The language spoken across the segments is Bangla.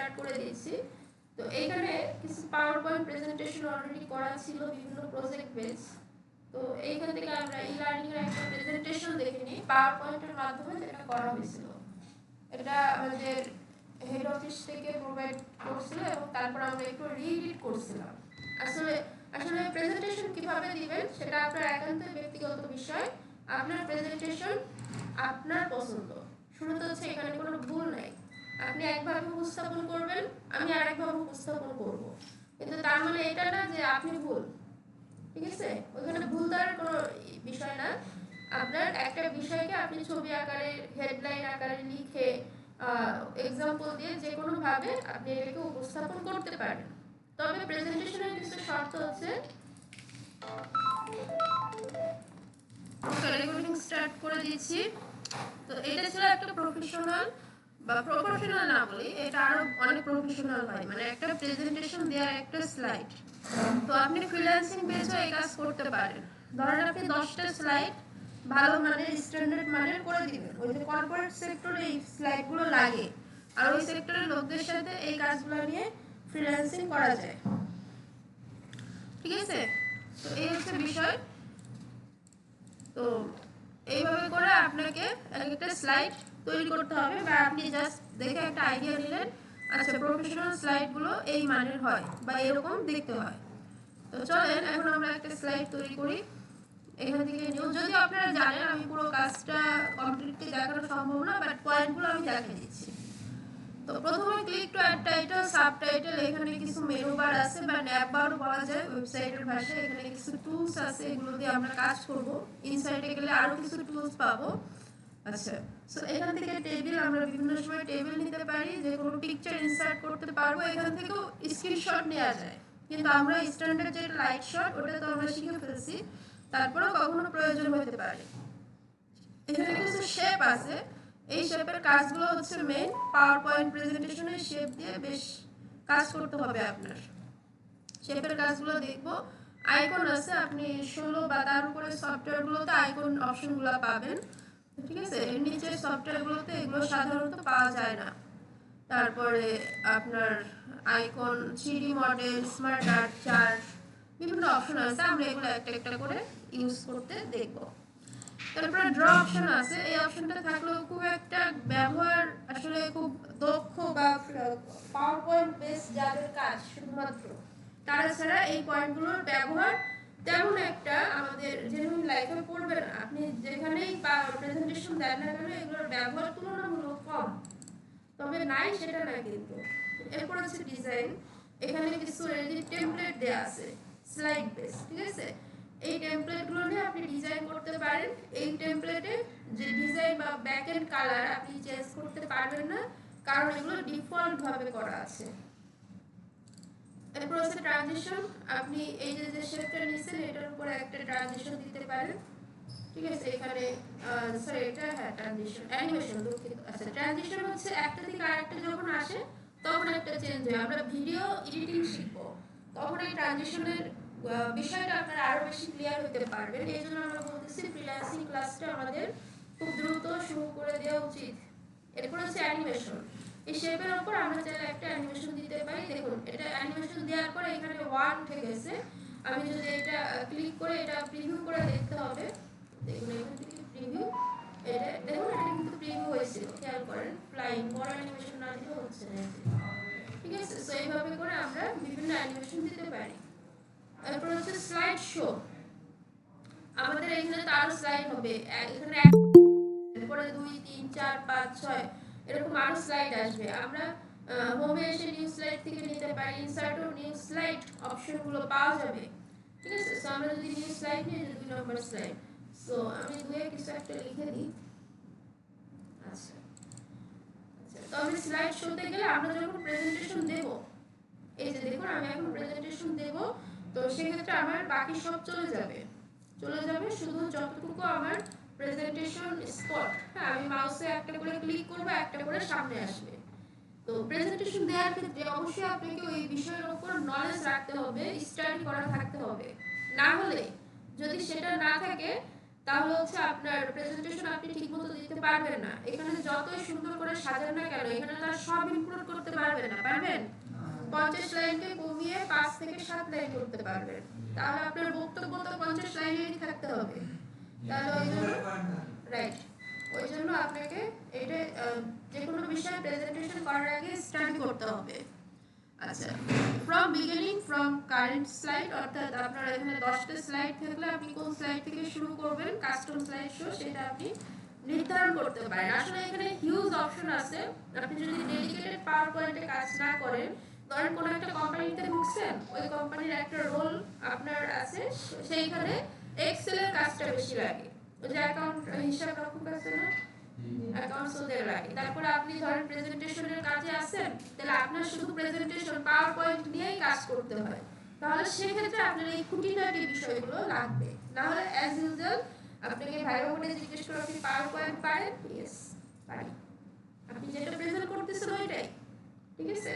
স্টার্ট করে দিয়েছি। তো এইখানে কিছু পাওয়ার পয়েন্ট প্রেজেন্টেশন অলরেডি করা ছিল বিভিন্ন প্রজেক্ট বেস। তো এইখান থেকে আমরা ই লার্নিং এর একটা প্রেজেন্টেশন দেখে নিই পাওয়ার পয়েন্টের মাধ্যমে যেটা করা হয়েছিল। এটা আমাদের হেড অফিস থেকে প্রোভাইড করছিল এবং তারপর আমরা একটু রিএডিট করছিলাম। আসলে আসলে প্রেজেন্টেশন কিভাবে দিবেন সেটা আপনার একান্ত ব্যক্তিগত বিষয়। আপনার প্রেজেন্টেশন আপনার পছন্দ। শুরুতে হচ্ছে এখানে কোনো ভুল নাই। আপনি একভাবে উপস্থাপন করবেন, আমি আরেকভাবে উপস্থাপন করব। কিন্তু তার মানে এটা না যে আপনি ভুল। ঠিক আছে? ওখানে ভুল দেওয়ার কোনো বিষয় না। আপনার একটা বিষয়কে আপনি ছবি আকারে হেডলাইন আকারে লিখে এক্সাম্পল দিয়ে যে কোনো ভাবে আপনি এটাকে উপস্থাপন করতে পারেন। তবে প্রেজেন্টেশনের কিছু শর্ত আছে। রেকর্ডিং স্টার্ট করে দিয়েছি। তো এটা ছিল একটা প্রফেশনাল বা প্রফেশনাল না বলি, এটা আরো অনেক প্রফেশনাল হয়, মানে একটা প্রেজেন্টেশন দেওয়ার একটা স্লাইড। তো আপনি ফ্রিল্যান্সিং বেসে এই কাজ করতে পারেন। ধরেন আপনি 10টা স্লাইড ভালো মানের স্ট্যান্ডার্ড মানের করে দিবেন। ওই যে কর্পোরেট সেক্টরে এই স্লাইডগুলো লাগে, আর ওই সেক্টরের লোকদের সাথে এই কাজগুলো নিয়ে ফ্রিল্যান্সিং করা যায়। ঠিক আছে? তো এই হচ্ছে বিষয়। তো এইভাবে করে আপনাকে একটা স্লাইড তৈরি করতে হবে, বা আপনি জাস্ট দেখে একটা আইডিয়া নিলেন, আচ্ছা প্রফেশনাল স্লাইডগুলো এই মানের হয় বা এরকম দেখতে হয়। তো চলেন এখন আমরা একটা স্লাইড তৈরি করি। এখান থেকে নিউ, যদি আপনারা জানেন আমি পুরো কাজটা কমপ্লিটলি দেখানো সম্ভব না, বাট পয়েন্টগুলো আমি দেখিয়ে দিচ্ছি। তো প্রথমে click to add title, subtitle, এখানে কিছু মেনু বার আছে বা ন্যাপ বারও বলা যায় ওয়েবসাইটের ভাষায়। এখানে কিছু টুলস আছে, এগুলো দিয়ে আমরা কাজ করব। ইনসাইটে গেলে আরো কিছু টুলস পাবো। আচ্ছা, সো এখান থেকে টেবিল, আমরা বিভিন্ন সময় টেবিল নিতে পারি, যে কোনো পিকচার ইনসার্ট করতে পারবো। এখান থেকেও স্ক্রিনশট নেওয়া যায়, কিন্তু আমরা স্ট্যান্ডার্ড যে লাইট শট ওটা তো আমরা শিখে ফেলছি, তারপরেও কখনো প্রয়োজন হতে পারে। এখানে কিছু শেপ আছে, এই শেপের কাজগুলো হচ্ছে মেইন পাওয়ার পয়েন্ট প্রেজেন্টেশনের শেপ দিয়ে বেশ কাজ করতে হবে আপনার। শেপের কাজগুলো দেখব। আইকন আছে, আপনি 16 বা তার উপরে সফটওয়্যারগুলোতে আইকন অপশনগুলো পাবেন। ঠিক আছে? এর নিচে সফটওয়্যারগুলোতে এগুলো সাধারণত পাওয়া যায় না। তারপরে আপনার icon, 3D model, smart art, chart, বিভিন্ন অপশন আছে, আমরা এগুলো একটা একটা করে ইউজ করতে দেখব। তারপরে ড্র অপশন আছে, এই অপশনটা থাকলেও খুব একটা ব্যবহার আসলে খুব দক্ষ বা পাওয়ার পয়েন্ট বেস যাদের কাজ শুধুমাত্র তারা ছাড়া এই পয়েন্টগুলোর ব্যবহার তেমন একটা আমাদের জেনুইন লাইফে পড়বে না। আপনি যেখানেই প্রেজেন্টেশন দেন না কেন এগুলোর ব্যবহার তুলনামূলক কম। তবে নাই সেটা না কিন্তু। এরপর হচ্ছে ডিজাইন, এখানে কিছু রেডি টেমপ্লেট দেয়া আছে স্লাইড বেস। ঠিক আছে? এই টেমপ্লেটগুলো নিয়ে আপনি ডিজাইন করতে পারেন। এই টেমপ্লেটে যে ডিজাইন বা ব্যাক এন্ড কালার আপনি চেঞ্জ করতে পারবেন না, কারণ এগুলো ডিফল্ট ভাবে করা আছে। এরপর হচ্ছে ট্রানজিশন, আপনি এই যে শেপটা নিছেন এটার উপর একটা ট্রানজিশন দিতে পারেন। ঠিক আছে? এখানে সরি এটা হ্যাঁ ট্রানজিশন অ্যানিমেশন, দুঃখিত। আচ্ছা, ট্রানজিশন হচ্ছে একটা থেকে আরেকটা যখন আসে তখন একটা চেঞ্জ হয়। আমরা ভিডিও এডিটিং শিখব, তখন এই ট্রানজিশনের বিষয়টা আপনারা আরো বেশি ক্লিয়ার হতে পারবেন। এই জন্য আমরা বলতেছি ফ্রিল্যান্সিং ক্লাসটা আমাদের খুব দ্রুত শুরু করে দেওয়া উচিত। এরপর হচ্ছে অ্যানিমেশন, এই শেপের উপর আমরা চাইলে একটা অ্যানিমেশন দিতে পারি। দেখুন এটা অ্যানিমেশন দেওয়ার পরে এখানে 1 উঠে গেছে। আমি যদি এটা ক্লিক করে এটা প্রিভিউ করে দেখতে হবে। দেখুন এখান থেকে প্রিভিউ, এটা দেখুন এটা কিন্তু প্রিভিউ হয়েছিল, খেয়াল করেন। ফ্লাইং বড় অ্যানিমেশন না দিলে হচ্ছে না। ঠিক আছে? সো এইভাবে করে আমরা বিভিন্ন অ্যানিমেশন দিতে পারি। এরপর হচ্ছে স্লাইড শো, আমাদের এখানে তো আরো স্লাইড হবে, এখানে এরপরে 2 3 4 5 6 এরকম আরো স্লাইড আসবে। আমরা হোমে এসে নিউ স্লাইড থেকে নিতে পারি, ইনসার্ট ও নিউ স্লাইড অপশনগুলো পাওয়া যাবে। ঠিক আছে? সো আমরা যদি নিউ স্লাইড নিয়ে 2 নম্বর স্লাইড, সো আমি 2 এ কিছু একটা লিখে দিই। আচ্ছা আচ্ছা, তো আমি স্লাইড শোতে গেলে আমরা যখন প্রেজেন্টেশন দেব, এই যে দেখুন আমি এখন প্রেজেন্টেশন দেব, তো সেক্ষেত্রে আমার বাকি সব চলে যাবে। শুধু যতটুকু আমার প্রেজেন্টেশন স্পট, হ্যাঁ আমি মাউসে একটা করে ক্লিক করব, একটা করে সামনে আসবে। তো প্রেজেন্টেশন দেওয়ার ক্ষেত্রে অবশ্যই আপনাকে ওই বিষয়ের উপর নলেজ রাখতে হবে, স্টাডি করা থাকতে হবে। না হলে যদি সেটা না থাকে তাহলে হচ্ছে আপনার প্রেজেন্টেশন আপনি ঠিকমতো দিতে পারবেন না। এখানে যতই সুন্দর করে সাজান না কেন, এখানে তো আর সব ইনক্লুড করতে পারবেন না, পারবেন? 50 লাইনকে কমিয়ে 5 থেকে 7 লাইন করতে পারবেন। তাহলে আপনার বক্তব্য তো 50 লাইনেরই থাকতে হবে। তাহলে ওই জন্য রাইট, ওই জন্য আপনাকে এটা যে কোনো বিষয়ে প্রেজেন্টেশন করার আগে স্টাডি করতে হবে। আচ্ছা, from beginning, from current slide, অর্থাৎ আপনার এখানে 10টা স্লাইড থাকলে আপনি কোন স্লাইড থেকে শুরু করবেন, কাস্টম স্লাইড শো, সেটা আপনি নির্ধারণ করতে পারেন। আসলে এখানে হিউজ অপশন আছে। আপনি যদি ডেডিকেটেড পাওয়ার পয়েন্টে কাজ না করেন, ধরেন কোনো একটা কোম্পানিতে ঢুকছেন, ওই কোম্পানির একটা রোল আপনার আছে, সেইখানে এক্সেলের কাজটা বেশি লাগে। ওই যে অ্যাকাউন্ট হিসাব রক্ষক আছে না, অ্যাকাউন্টস ওদের লাগে। তারপরে আপনি ধরেন প্রেজেন্টেশনের কাজে আছেন, তাহলে আপনার শুধু প্রেজেন্টেশন পাওয়ার পয়েন্ট নিয়েই কাজ করতে হয়। তাহলে সেক্ষেত্রে আপনার এই খুঁটিনাটি বিষয়গুলো লাগবে। না হলে অ্যাজ ইউজুয়াল আপনাকে ভাইবা বোর্ডে জিজ্ঞেস করে আপনি পাওয়ার পয়েন্ট পারেন? ইয়েস, পারি। আপনি যেটা প্রেজেন্ট করতেছেন ওইটাই, ঠিক আছে?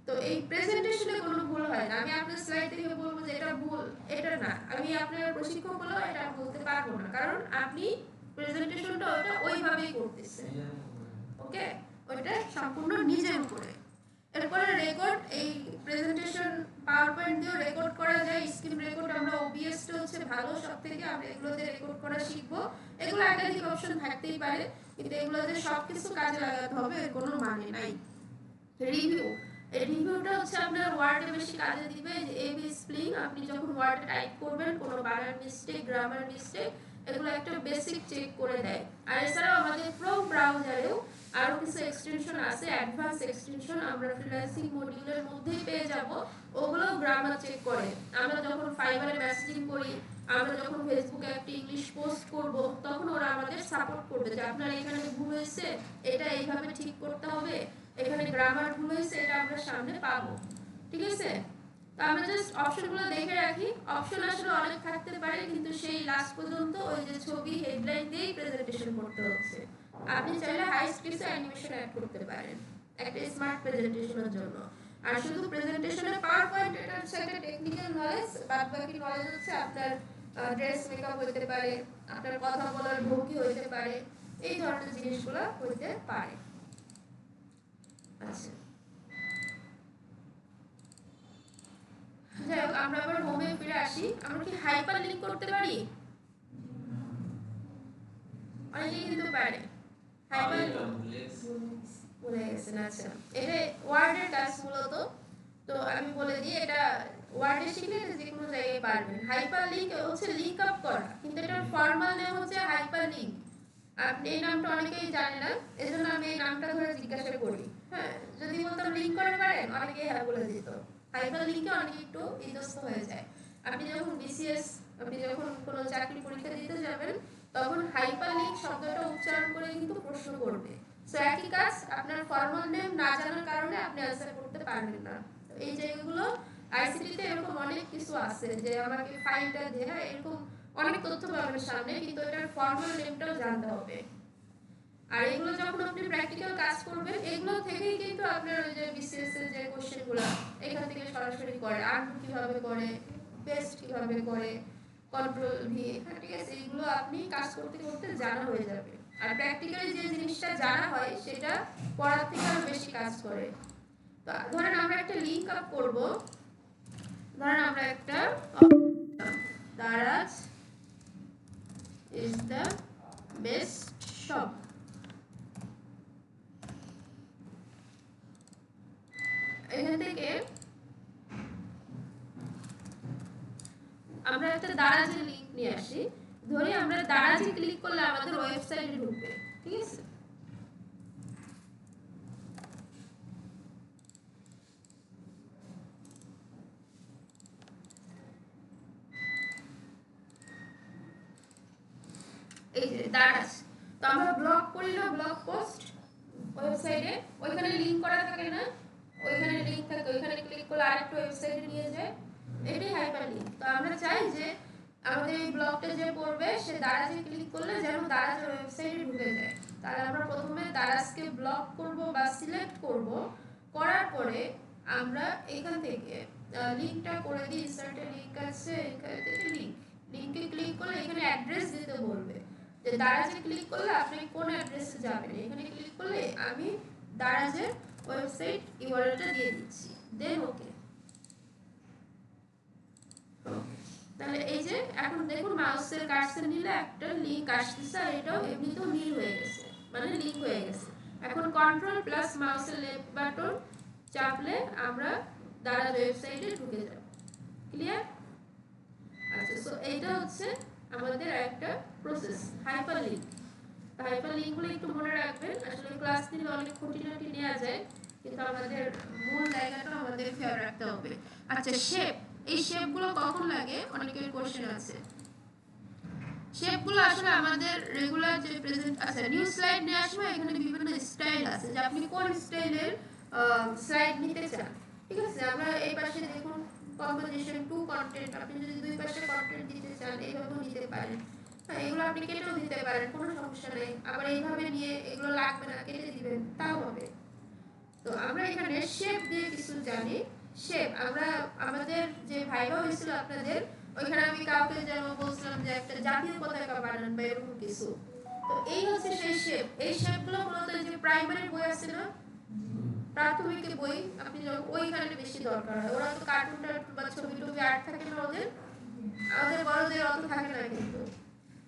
তো এই প্রেজেন্টেশনে কোনো ভুল হয় না। আমি আপনার স্লাইড দেখে বলবো যে এটা ভুল, এটা না। আমি আপনার প্রশিক্ষক হলেও এটা বলতে পারবো না, কারণ আপনি প্রেজেন্টেশনটা ওটা ওইভাবেই করতেছেন। ওকে, ওইটা সম্পূর্ণ নিজের উপরে। এরপরে রেকর্ড, এই প্রেজেন্টেশন পাওয়ার পয়েন্ট দিয়েও রেকর্ড করা যায়। স্ক্রিন রেকর্ড, আমরা ওবিএস টা হচ্ছে ভালো সব থেকে, আমরা এগুলোতে রেকর্ড করা শিখবো। এগুলো একাধিক অপশন থাকতেই পারে, কিন্তু এগুলোতে সবকিছু কাজে লাগাতে হবে এর কোনো মানে নাই। রিভিউ, এই রিভিউটা হচ্ছে আপনার ওয়ার্ডে বেশি কাজে দিবে। যে এবি স্প্লিং, আপনি যখন ওয়ার্ডে টাইপ করবেন কোনো বানান মিস্টেক, গ্রামার মিস্টেক, এগুলো একটা বেসিক চেক করে দেয়। আর এছাড়াও আমাদের ক্রোম ব্রাউজারেও আরো কিছু এক্সটেনশন আছে, অ্যাডভান্স এক্সটেনশন, আমরা ফ্রিল্যান্সিং মডিউলের মধ্যেই পেয়ে যাব। ওগুলো গ্রামার চেক করে। আমরা যখন ফাইবারে মেসেজিং করি, আমরা যখন ফেসবুকে একটা ইংলিশ পোস্ট করব, তখন ওরা আমাদের সাপোর্ট করবে যে আপনার এখানে ভুল হয়েছে, এটা এইভাবে ঠিক করতে হবে, এখানে গ্রামার ভুল হয়েছে, এটা আমরা সামনে পাবো, ঠিক আছে? তো আমরা জাস্ট অপশনগুলো দেখে রাখি। অপশন আসলে অনেক থাকতে পারে, কিন্তু সেই লাস্ট পর্যন্ত ওই যে ছবি হেডলাইন দিয়েই প্রেজেন্টেশন করতে হচ্ছে। আপনি চাইলে হাইস্ট কিছু অ্যানিমেশন অ্যাড করতে পারেন একটা স্মার্ট প্রেজেন্টেশনের জন্য। আর শুধু প্রেজেন্টেশনে পাওয়ার পয়েন্ট, এটা হচ্ছে একটা টেকনিক্যাল নলেজ। বাদ বাকি নলেজ হচ্ছে আপনার ড্রেস মেকআপ হইতে পারে, আপনার কথা বলার ভঙ্গি হইতে পারে, এই ধরনের জিনিসগুলো হইতে পারে। আচ্ছা, যাই হোক, আমরা আবার হোমে ফিরে আসি। আমরা কি হাইপার লিংক করতে পারি? অনেকেই কিন্তু পারে। হাইপার বলে গেছেন। আচ্ছা, এটা ওয়ার্ডের কাজ মূলত। তো আমি বলে দিই, এটা ওয়ার্ডে শিখলে যে কোনো জায়গায় পারবেন। হাইপার লিংক হচ্ছে লিংক আপ করা, কিন্তু এটার ফর্মাল নেম হচ্ছে হাইপার লিংক। আপনি এই নামটা অনেকেই জানে না, এজন্য আমি এই নামটা ধরে জিজ্ঞাসা করি। হ্যাঁ, যদি বলতাম লিংক করতে পারেন, অনেকেই হ্যাঁ বলে দিত। হাইপার লিংকে অনেকে একটু ইতস্ত হয়ে যায়। আপনি যখন বিসিএস, আপনি যখন কোনো চাকরি পরীক্ষা দিতে যাবেন, তখন হাইপার লিংক শব্দটা উচ্চারণ করে কিন্তু প্রশ্ন করবে। সো একই কাজ, আপনার ফর্মাল নেম না জানার কারণে আপনি অ্যানসার করতে পারবেন না। এই জায়গাগুলো আইসিটিতে এরকম অনেক কিছু আছে যে আমাকে ফাইলটা দিয়ে এরকম অনেক তথ্য পাবেন সামনে, কিন্তু এটার ফর্মাল নেমটাও জানতে হবে। আর এগুলো যখন আপনি প্র্যাকটিক্যাল কাজ করবেন, এগুলো থেকেই কিন্তু আপনার ওই যে বিসিএস এর যে কোশ্চেনগুলো, এখান থেকে সরাসরি করে আনডু কিভাবে করে, পেস্ট কিভাবে করে, কন্ট্রোল ভি, ঠিক আছে? এগুলো আপনি কাজ করতে করতে জানা হয়ে যাবে। আর প্র্যাকটিক্যালি যে জিনিসটা জানা হয়, সেটা পড়ার থেকে আরো বেশি কাজ করে। তো ধরেন আমরা একটা লিংক আপ করব, ধরেন আমরা একটা Daraz is the best shop, এখান থেকে আমরা একটা দারাজের লিংক নিয়ে আসি। ধরে আমরা দারাজে ক্লিক করলে আমাদের ওয়েবসাইটে ঢুকবে, ঠিক আছে? এই যে দারাজ, তো আমরা ব্লগ করি না, ব্লগ পোস্ট ওয়েবসাইটে, ওইখানে লিংক করা থাকে না, ওইখানে লিংক থাকে, ওইখানে ক্লিক করলে আরেকটা ওয়েবসাইটে নিয়ে যায়, এটাই হাইপার লিংক। তো আমরা চাই যে আমাদের এই ব্লগটা যে পড়বে, সে দারাজে ক্লিক করলে যেন দারাজের ওয়েবসাইটে ঢুকে যায়। তাহলে আমরা প্রথমে দারাজকে ব্লক করব বা সিলেক্ট করব, করার পরে আমরা এখান থেকে লিংকটা করে দিই। ইনসার্টে লিংক আছে, এখান থেকে লিংক লিংকে ক্লিক করলে এখানে অ্যাড্রেস দিতে বলবে, যে দারাজে ক্লিক করলে আপনি কোন অ্যাড্রেসে যাবেন। এখানে ক্লিক করলে আমি দারাজের ওয়েবসাইট ইউআরএলটা দিয়ে দিচ্ছি, দেন ওকে। তাহলে এই যে এখন দেখুন মাউসের কার্সর নিলে একটা লিংক আসছে, আর এটাও এমনিতেও নীল হয়ে গেছে, মানে লিংক হয়ে গেছে। এখন কন্ট্রোল প্লাস মাউসের লেফট বাটন চাপলে আমরা দারাজ ওয়েবসাইটে ঢুকে যাব। ক্লিয়ার? আচ্ছা, সো এইটা হচ্ছে আমাদের একটা প্রসেস, হাইপারলিংক। হাইপারলিংকগুলো একটু মনে রাখবেন, আসলে ক্লাস নিলে অনেক খুঁটিনাটি নেওয়া যায়, কিন্তু আমাদের মূল জায়গাটা আমাদের খেয়াল রাখতে হবে। আচ্ছা, শেপ, এই শেপগুলো কখন লাগে অনেকের কোশ্চেন আছে। শেপগুলো আসলে আমাদের রেগুলার যে প্রেজেন্ট, আচ্ছা নিউ স্লাইড নেওয়ার সময় এখানে বিভিন্ন স্টাইল আছে, যে আপনি কোন স্টাইলের স্লাইড নিতে চান। ঠিক আছে, আমরা এই পাশে দেখুন কম্পোজিশন টু কন্টেন্ট, আপনি যদি দুই পাশে কন্টেন্ট দিতে চান এইভাবেও নিতে পারেন। হ্যাঁ, এগুলো আপনি কেটেও দিতে পারেন, কোনো সমস্যা নেই। আবার এইভাবে নিয়ে এগুলো লাগবে না, কেটে দিবেন, তাও হবে। তো আমরা এখানে শেপ দিয়ে কিছু জানি। শেপ আমরা আমাদের যে ভাইবা হয়েছিল আপনাদের, ওইখানে আমি কাউকে যেমন বলছিলাম যে একটা জাতীয় পতাকা বানান বা এরকম কিছু। তো এই হচ্ছে সেই শেপ। এই শেপগুলো মূলত যে প্রাইমারি বই আছে না, প্রাথমিক বই, আপনি যখন ওইখানে বেশি দরকার হয়। ওরা তো কার্টুন টার্টুন বা ছবি টবি আর্ট থাকে না ওদের, আমাদের বড়দের অত থাকে না কিন্তু।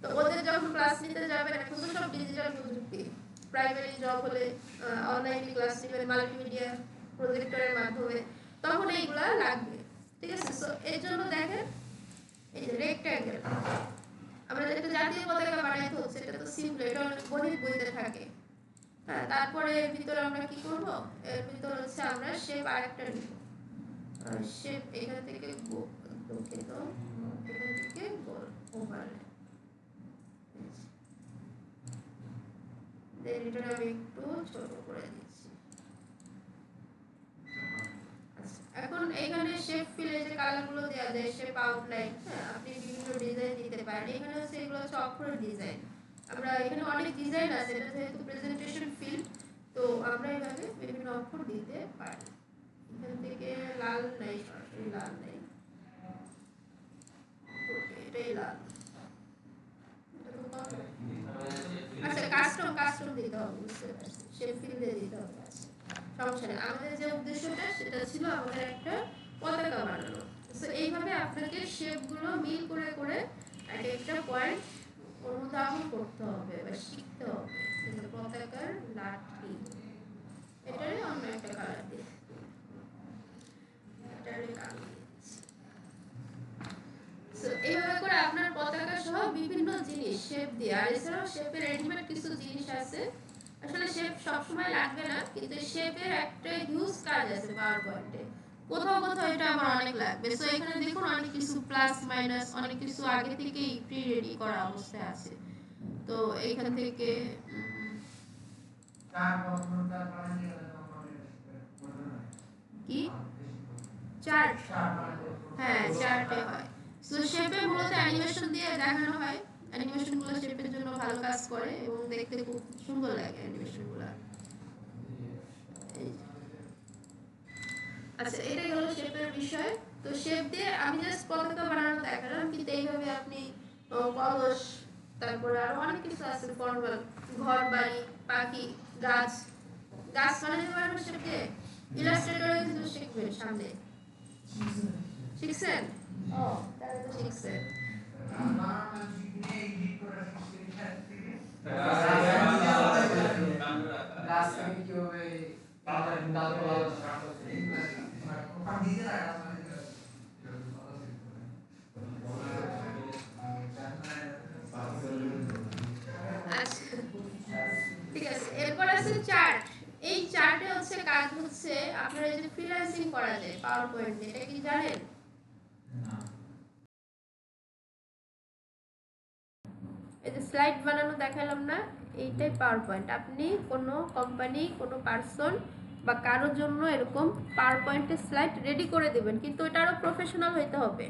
তো ওদের যখন ক্লাস নিতে যাবেন, এখন তো সব ডিজিটাল প্রযুক্তি, প্রাইমারি জব হলে অনলাইনে ক্লাস নেবেন মাল্টিমিডিয়া প্রজেক্টরের মাধ্যমে, তখন এইগুলা লাগবে। ঠিক আছে, সো এর জন্য দেখেন এই যে রেক্ট্যাঙ্গেল, আমরা যেটা জাতীয় পতাকা বানাইতে হচ্ছে, এটা তো সিম্পল, এটা অনেক গণিত বইতে থাকে। হ্যাঁ, তারপরে এর ভিতরে আমরা কি করব, এর ভিতরে হচ্ছে আমরা শেপ আরেকটা নিব। শেপ এখান থেকে দুঃখিত, এখান থেকে গোল ওভারলে, দেন এটা আমি একটু ছোট করে দিচ্ছি। এখন এখানে শেপ ফিলে যে কালারগুলো দেওয়া যায়, শেপ আউটলাইন, হ্যাঁ আপনি বিভিন্ন ডিজাইন দিতে পারেন। এখানে হচ্ছে এগুলো হচ্ছে অক্ষরের ডিজাইন। আমরা এখানে অনেক ডিজাইন আছে, এটা যেহেতু প্রেজেন্টেশন ফিল্ড, তো আমরা এভাবে বিভিন্ন অক্ষর দিতে পারি। এখান থেকে লাল নাই, সরাসরি লাল নাই, এটাই লাল। আচ্ছা, কাস্টম দিতে হবে, বুঝতে পারছি, শেপ ফিল্ডে দিতে হবে। সমস্যা নেই, আমাদের যে উদ্দেশ্যটা সেটা ছিল আমাদের একটা পতাকা বানানো। সো এইভাবে আপনাকে শেপগুলো মিল করে করে এক একটা পয়েন্ট অনুধাবন করতে হবে বা শিখতে হবে। কিন্তু পতাকার লাঠি, এটারে অন্য একটা কালার দিয়ে, এটারে কালো দিচ্ছি। সো এইভাবে করে আপনার পতাকা সহ বিভিন্ন জিনিস শেপ দিয়ে, আর এছাড়াও শেপের রেডিমেড কিছু জিনিস আছে। আসলে শেপ সবসময় লাগবে না, কিন্তু শেপের একটা হিউজ কাজ আছে পাওয়ার পয়েন্টে, কোথাও কোথাও এটা আমার অনেক লাগবে। সো এখানে দেখুন অনেক কিছু প্লাস মাইনাস অনেক কিছু আগে থেকেই প্রি রেডি করা অবস্থায় আছে। তো এইখান থেকে কি চার্ট, হ্যাঁ চার্টে হয়। সো শেপে মূলত অ্যানিমেশন দিয়ে দেখানো হয়, অ্যানিমেশনগুলো শেপের জন্য ভালো কাজ করে এবং দেখতে খুব সুন্দর লাগে অ্যানিমেশনগুলো। আচ্ছা, এটাই হলো শেপের বিষয়। তো শেপ দিয়ে আমি জাস্ট পতাকা বানানো দেখালাম, কিন্তু এইভাবে আপনি কলস, তারপরে আরো অনেক কিছু আছে ফর্মাল, ঘর বাড়ি পাখি গাছ, গাছ বানাতে পারবেন শেপ দিয়ে। ইলাস্ট্রেটরে কিন্তু শিখবেন সামনে, শিখছেন? ও তাহলে তো শিখছেন। ঠিক আছে, এরপর আছে চার্ট। এই চার্টে হচ্ছে কাজ হচ্ছে আপনারা যে ফ্রিল্যান্সিং করা যায় পাওয়ার পয়েন্টে, এটা কি জানেন? এই যে স্লাইড বানানো দেখালাম না, এইটাই পাওয়ার পয়েন্ট। আপনি কোনো কোম্পানি কোনো পারসন বা কারোর জন্য এরকম পাওয়ার পয়েন্টে স্লাইড রেডি করে দেবেন, কিন্তু এটা আরো প্রফেশনাল হইতে হবে,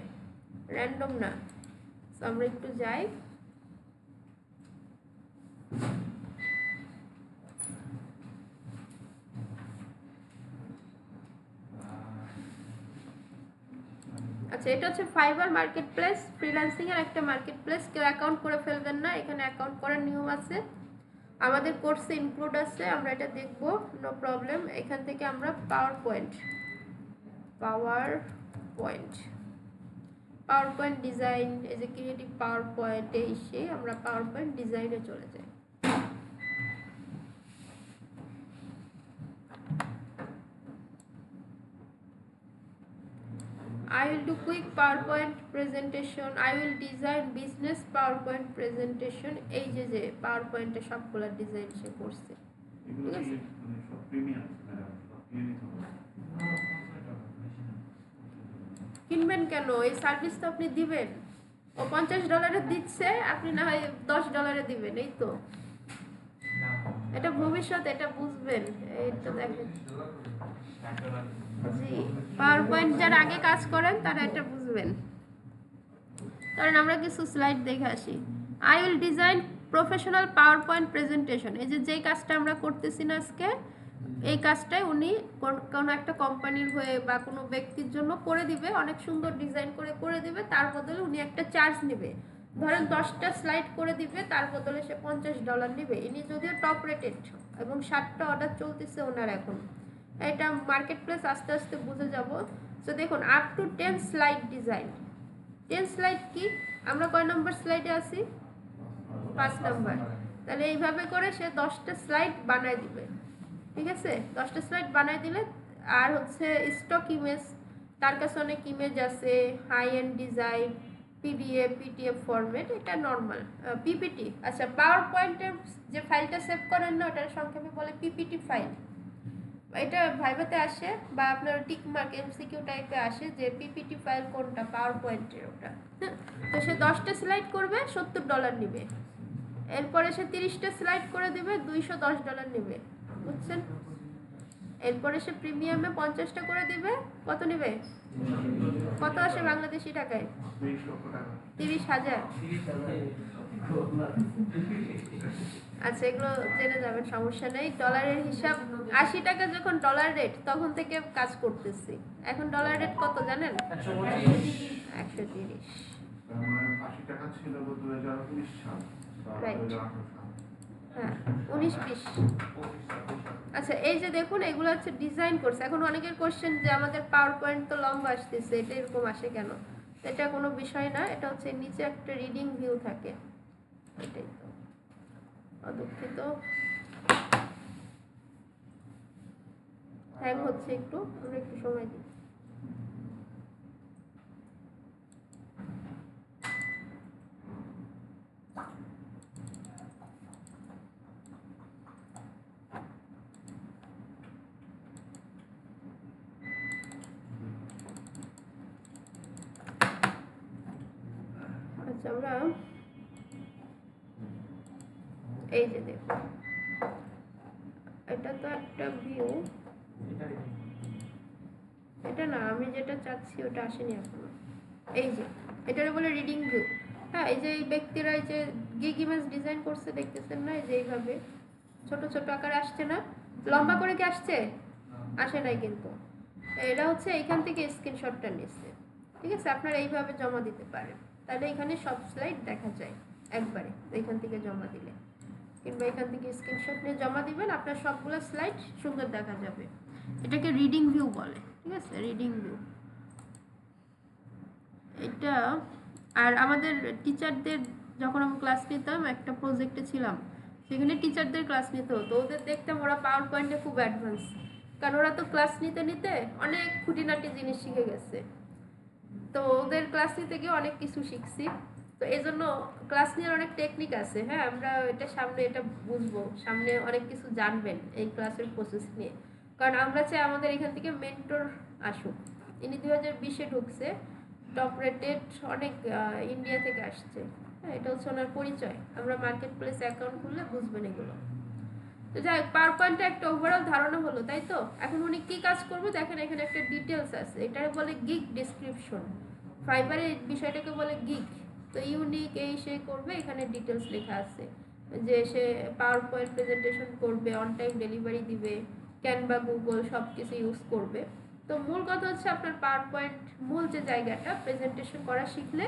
র্যান্ডম না। তো আমরা একটু যাই, আচ্ছা, এটা হচ্ছে ফাইবার মার্কেট প্লেস, ফ্রিল্যান্সিং এর একটা মার্কেট প্লেস। কেউ অ্যাকাউন্ট করে ফেলবেন না, এখানে অ্যাকাউন্ট করার নিয়ম আছে, আমাদের কোর্সে ইনক্লুড আছে, আমরা এটা দেখব, নো প্রবলেম। এখান থেকে আমরা পাওয়ার পয়েন্ট ডিজাইন, এই যে ক্রিয়েটিভ পাওয়ার পয়েন্টে এসে আমরা পাওয়ার পয়েন্ট ডিজাইনে চলে যাই। I will do quick PowerPoint presentation. I will design business PowerPoint presentation. এই যে PowerPoint এ সবগুলা ডিজাইন সে করছে। ঠিক আছে, কিনবেন কেন? এই সার্ভিস তো আপনি দিবেন। ও $50 দিচ্ছে, আপনি না হয় $10 দিবেন, এই তো। এটা ভবিষ্যৎ, এটা বুঝবেন। এই তো দেখেন, জি, পাওয়ারপয়েন্ট যারা আগে কাজ করেন তারা এটা বুঝবেন। কারণ আমরা কিছু স্লাইড দেখে আসি। I will design professional PowerPoint presentation. এই যে যেই কাজটা আমরা করতেছি না আজকে, এই কাজটাই উনি কোনো একটা কোম্পানির হয়ে বা কোনো ব্যক্তির জন্য করে দিবে, অনেক সুন্দর ডিজাইন করে দিবে, তার বদলে উনি একটা চার্জ নেবে। ধরেন 10টা স্লাইড করে দিবে, তার বদলে সে $50 নেবে। ইনি যদিও টপ রেটেড এবং 7টা অর্ডার চলতেছে ওনার এখন। এটা মার্কেট প্লেস আস্তে আস্তে বুঝে যাব। তো দেখুন, up to 10 slide design. 10 slide কি, আমরা কয় নম্বর স্লাইডে আছি? 5 নম্বর। তাহলে এইভাবে করে সে 10টা স্লাইড বানায় দিবে। ঠিক আছে, 10টা স্লাইড বানায় দিলে, আর হচ্ছে স্টক ইমেজ, তার কাছে অনেক ইমেজ আছে, high end design, PDF format, এটা নর্মাল পিপিটি। আচ্ছা, পাওয়ার পয়েন্টের যে ফাইলটা সেভ করেন না, ওটার সংক্ষেপে বলে পিপিটি ফাইল। এটা ভাইভাতে আসে বা আপনার টিক মার্ক এমসিকিউ টাইপে আসে যে পিপিটি ফাইল কোনটা, পাওয়ার পয়েন্টের ওটা। তো সে 10টা স্লাইড করবে, $70 নেবে। এরপরে সে 30টা স্লাইড করে দেবে, $210 নেবে। বুঝছেন? এরপরে সে প্রিমিয়ামে 50টা করে দিবে, কত নেবে? কত আসে বাংলাদেশি টাকায়? 30,000। আচ্ছা, এগুলো জেনে যাবেন, সমস্যা নেই। ডলারের হিসাব, 80 টাকা যখন ডলার রেট, তখন থেকে কাজ করতেছি। এখন ডলার রেট কত জানেন? 130। রাইট, হ্যাঁ, 19-20। আচ্ছা, এই যে দেখুন, এগুলো হচ্ছে ডিজাইন করছে। এখন অনেকের কোশ্চেন যে আমাদের পাওয়ার পয়েন্ট তো লম্বা আসতেছে, এটা এরকম আসে কেন? এটা কোনো বিষয় না, এটা হচ্ছে নিচে একটা রিডিং ভিউ থাকে, এটাই তো। দুঃখিত, হ্যাং হচ্ছে একটু, আমরা একটু সময় দিই। আচ্ছা, আমরা এই যে দেখুন, এটা তো একটা ভিউ, এটা না, আমি যেটা চাচ্ছি ওটা আসেনি এখনো। এই যে এটারে বলে রিডিং ভিউ। হ্যাঁ, এই যে এই ব্যক্তিরা এই যে গিগ ইমেজ ডিজাইন করছে, দেখতেছেন না? এই যে এইভাবে ছোট ছোট আকারে আসছে না? লম্বা করে কি আসছে? আসে নাই কিন্তু। এটা হচ্ছে এইখান থেকে স্ক্রিনশটটা নিচ্ছে। ঠিক আছে, আপনারা এইভাবে জমা দিতে পারেন, তাহলে এখানে সব স্লাইড দেখা যায় একবারে। এইখান থেকে জমা দিলে, কিংবা এখান থেকে স্ক্রিনশট নিয়ে জমা দিবেন, আপনার সবগুলো স্লাইড সুন্দর দেখা যাবে। এটাকে রিডিং ভিউ বলে। ঠিক আছে, রিডিং ভিউ এটা। আর আমাদের টিচারদের যখন আমি ক্লাস নিতাম, একটা প্রজেক্টে ছিলাম, সেখানে টিচারদের ক্লাস নিতে হতো। ওদের দেখতাম ওরা পাওয়ার পয়েন্টে খুব অ্যাডভান্স, কারণ ওরা তো ক্লাস নিতে নিতে অনেক খুঁটিনাটি জিনিস শিখে গেছে। তো ওদের ক্লাস নিতে গিয়ে অনেক কিছু শিখছি। তো এই জন্য ক্লাস নেওয়ার অনেক টেকনিক আছে। হ্যাঁ, আমরা এটা সামনে এটা বুঝবো, সামনে অনেক কিছু জানবেন এই ক্লাসের প্রসেস নিয়ে। কারণ আমরা চাই আমাদের এখান থেকে মেন্টর আসুক। ইনি 2020-এ ঢুকছে, টপ রেটেড, অনেক ইন্ডিয়া থেকে আসছে। হ্যাঁ, এটা হচ্ছে ওনার পরিচয়। আমরা মার্কেট প্লেস অ্যাকাউন্ট খুললে বুঝবেন এগুলো। তো যাই হোক, পাওয়ার পয়েন্টে একটা ওভারঅল ধারণা হলো, তাই তো? এখন উনি কি কাজ করবে দেখেন, এখানে একটা ডিটেলস আছে, এটাকে বলে গিগ ডেসক্রিপশন। ফাইবারে বিষয়টাকে বলে গিগ। তো ইউনিক এই সে করবে, এখানে ডিটেলস লেখা আছে যে সে পাওয়ার পয়েন্ট প্রেজেন্টেশন করবে, অন টাইম ডেলিভারি দিবে, ক্যানভা, গুগল সব কিছু ইউজ করবে। তো মূল কথা হচ্ছে আপনার পাওয়ার পয়েন্ট মূল যে জায়গাটা প্রেজেন্টেশন করা শিখলে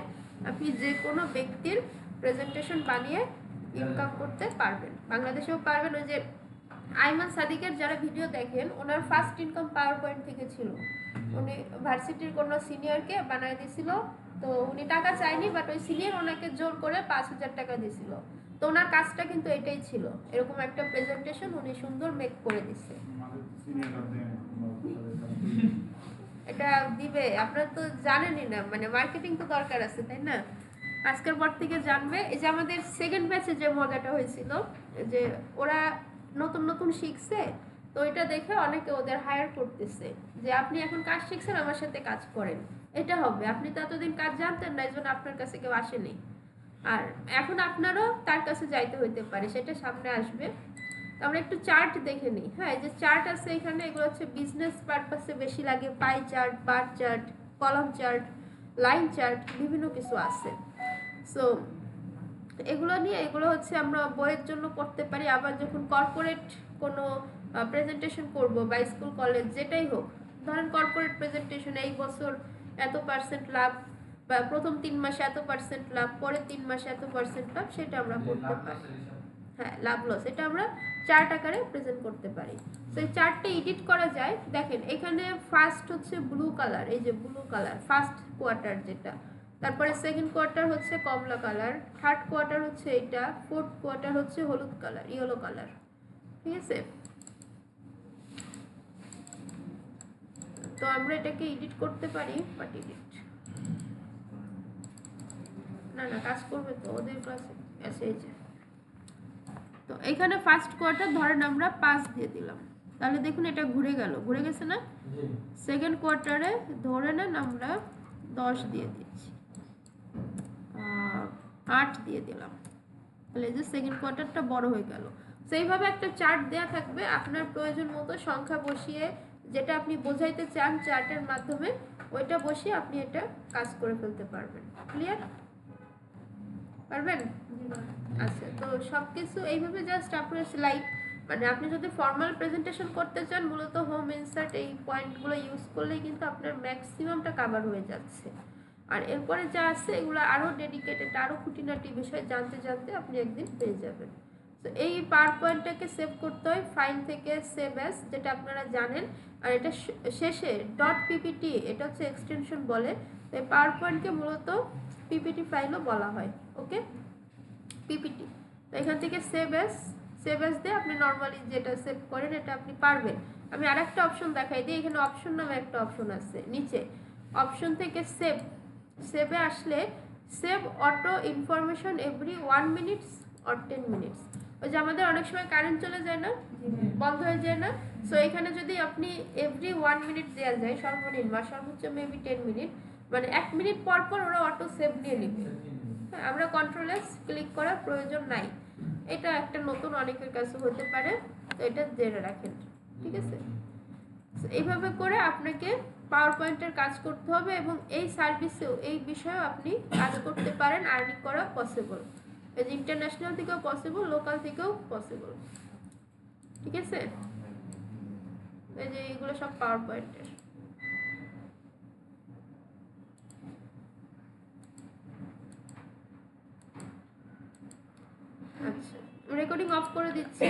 আপনি যে কোনো ব্যক্তির প্রেজেন্টেশন বানিয়ে ইনকাম করতে পারবেন, বাংলাদেশেও পারবেন। ওই যে আইমান সাদিকের যারা ভিডিও দেখেন ওনার ফার্স্ট ইনকাম পাওয়ার পয়েন্ট থেকে ছিল। উনি ভার্সিটির কোনো সিনিয়রকে বানায় দিয়েছিল, তো উনি টাকা চায়নি, বাট ওই সিনিয়র ওনাকে জোর করে 5,000 টাকা দিয়েছিল। তো ওনার কাজটা কিন্তু এটাই ছিল, এরকম একটা প্রেজেন্টেশন উনি সুন্দর মেক করে দিচ্ছে। এটা দিবে, আপনারা তো জানেনই না, মানে মার্কেটিং তো দরকার আছে তাই না? আজকের পর থেকে জানবে। এই যে আমাদের সেকেন্ড ব্যাচে যে মজাটা হয়েছিল, যে ওরা নতুন নতুন শিখছে, তো এটা দেখে অনেকে ওদের হায়ার করতেছে যে আপনি এখন কাজ শিখছেন, আমার সাথে কাজ করেন। এটা হবে, আপনি তো এতদিন কাজ জানতেন না, এই জন্য আপনার কাছে কেউ আসেনি, আর এখন আপনারও তার কাছে যাইতে হইতে পারে, সেটা সামনে আসবে। আমরা একটু চার্ট দেখে নিই। হ্যাঁ, এই যে চার্ট আছে এখানে, এগুলো হচ্ছে বিজনেস পারপাসে বেশি লাগে। Pie chart, bar chart, column chart, line chart, বিভিন্ন কিছু আছে। সো এগুলো নিয়ে, এগুলো হচ্ছে আমরা বইয়ের জন্য করতে পারি। আবার যখন কর্পোরেট কোনো প্রেজেন্টেশন করব বা স্কুল কলেজ যেটাই হোক, ধরেন কর্পোরেট প্রেজেন্টেশন এই বছর এত পার্সেন্ট লাভ, বা প্রথম 3 মাসে এত পার্সেন্ট লাভ, পরে 3 মাসে এত পার্সেন্ট লাভ, সেটা আমরা করতে পারি। হ্যাঁ, লাভ লস এটা আমরা চার্ট আকারে প্রেজেন্ট করতে পারি। তো এই চার্টটা এডিট করা যায়। দেখেন এখানে ফার্স্ট হচ্ছে ব্লু কালার, এই যে ব্লু কালার ফার্স্ট কোয়ার্টার যেটা, তারপরে সেকেন্ড কোয়ার্টার হচ্ছে কমলা কালার, থার্ড কোয়ার্টার হচ্ছে এটা, ফোর্থ কোয়ার্টার হচ্ছে হলুদ কালার, ইয়েলো কালার। ঠিক আছে, তো আমরা এটাকে এডিট করতে পারি, বাট এডিট না কাজ করবে তো ওদের কাছে আছে। এই যে, তো এখানে ফার্স্ট কোয়ার্টার ধরেন আমরা 5 দিয়ে দিলাম, তাহলে দেখুন এটা ঘুরে গেল, ঘুরে গেছে না? সেকেন্ড কোয়ার্টারে ধরে নেন আমরা 10 দিয়ে দিচ্ছি, 8 দিয়ে দিলাম, তাহলে এই যে সেকেন্ড কোয়ার্টারটা বড় হয়ে গেল। সেইভাবে একটা চার্ট দেয়া থাকবে, আপনার প্রয়োজন মতো সংখ্যা বসিয়ে যেটা আপনি বোঝাইতে চান চার্টের মাধ্যমে ওইটা বসিয়ে আপনি এটা কাজ করে ফেলতে পারবেন। ক্লিয়ার? পারবেন? আচ্ছা, তো সব কিছু এইভাবে জাস্ট আপনার স্লাইড, মানে আপনি যদি ফর্মাল প্রেজেন্টেশন করতে চান মূলত হোম ইনসার্ট এই পয়েন্টগুলো ইউজ করলেই কিন্তু আপনার ম্যাক্সিমামটা কভার হয়ে যাচ্ছে। আর এরপরে যা আছে এগুলো আরও ডেডিকেটেড, আরও খুঁটিনাটি বিষয় জানতে জানতে আপনি একদিন পেয়ে যাবেন। তো এই পাওয়ার পয়েন্টটাকে সেভ করতে হয় ফাইল থেকে সেভ অ্যাজ, যেটা আপনারা জানেন। আর এটা শেষে ডট পিপিটি, এটা হচ্ছে এক্সটেনশন বলে। তো এই পাওয়ার পয়েন্টকে মূলত পিপিটি ফাইলও বলা হয়। ওকে, পিপিটি। তো এখান থেকে সেভ অ্যাজ দিয়ে আপনি নর্মালি যেটা সেভ করেন এটা আপনি পারবেন। আমি আরেকটা অপশন দেখাই দিই, এখানে অপশন নামে একটা অপশন আছে নিচে, অপশন থেকে সেভে আসলে save auto information every 1 minutes or 10 minutes. ওই যে আমাদের অনেক সময় কারেন্ট চলে যায় না, বন্ধ হয়ে যায় না, সো এখানে যদি আপনি এভরি 1 মিনিট দেওয়া যায় সর্বনিম্ন, সর্বোচ্চ মেবি 10 মিনিট, মানে 1 মিনিট পর পর ওরা অটো সেভ নিয়ে নেবে। হ্যাঁ, আমরা কন্ট্রোল এস ক্লিক করার প্রয়োজন নাই। এটা একটা নতুন অনেকের কাছে হতে পারে, তো এটা জেনে রাখেন। ঠিক আছে, এইভাবে করে আপনাকে পাওয়ার পয়েন্টের কাজ করতে হবে, এবং এই সার্ভিসেও এই বিষয়েও আপনি কাজ করতে পারেন, আর্নিং করা পসিবল। এই যে ইন্টারন্যাশনাল থেকেও পসিবল, লোকাল থেকেও পসিবল। ঠিক আছে, এই যে এইগুলো সব পাওয়ার পয়েন্টের। আচ্ছা, রেকর্ডিং অফ করে দিচ্ছি।